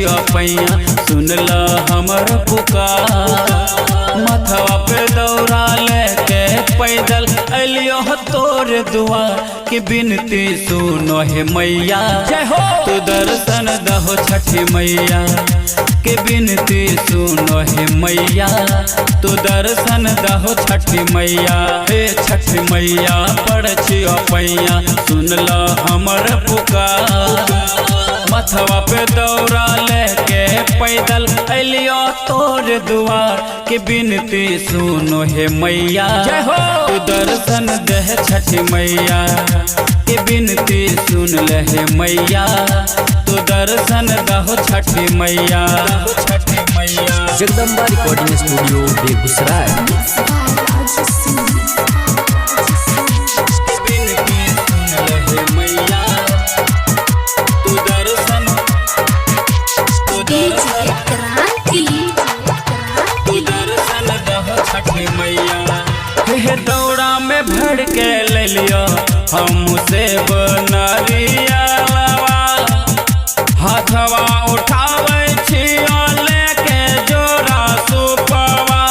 छिया पैया सुन ल हमर पुकार। मथवा पे दौरा लेके पैदल अलियो तोर दुआर के बिनती सुनो हे मैया जय हो। तू दर्शन दहो छठी मैया के बिनती सुनो हे मैया। तू दर्शन दहो छठी मैया। हे छठी मैया पड़ छियो पैया सुन ल हमर पुकार। मथवा पे दौरा लेके पैदल अलियो तोर दुआर के बिनती सुनो हे मैया जय हो। तू दर्शन दे छठी मैया के बिनती सुन ले हे मैया। तू दर्शन दहो छठी मैया। छठी मैया जगदम्बा रिकॉर्डिंग स्टूडियो बेगूसराय। दौड़ा में भर के ले लियो हमसे बनरिया। हाथवा उठावे छियो लेके जोरा सुपवा।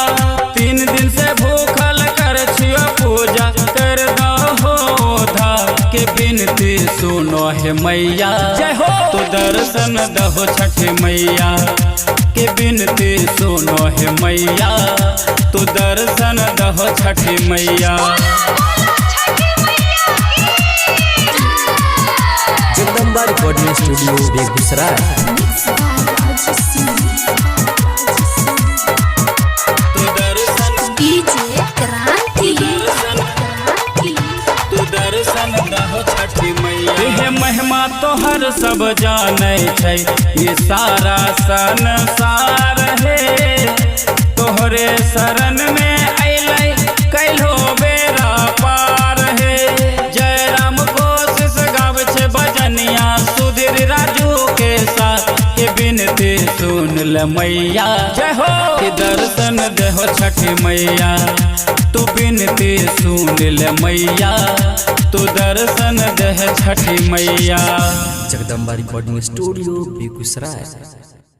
3 दिन से भूखल कर छियो पूजा कर दहो धा के बिनती सुनो हे मैया जय हो। तू दर्शन दहो छठी मैया के बिनती सुनो हे मैया। तू दर्शन दहो छठी मैया। Jagdamba recording studio Begusarai. तू दर्शन दहो छठी मैया। हे महिमा तोहर सब जाने छै ये सारा संसार है। तोहरे शरण में अइलै कैलो बेरा पार है। जय राम कोशिश गावे छे भजनिया सुधीर राजू के साथ के बिनती सुन ले मैया जय हो। के दर्शन देहो छठी मैया। तू बिनती सुन ले मैया। तू दर्शन दे छठी मैया। Jagdamba recording studio Begusarai.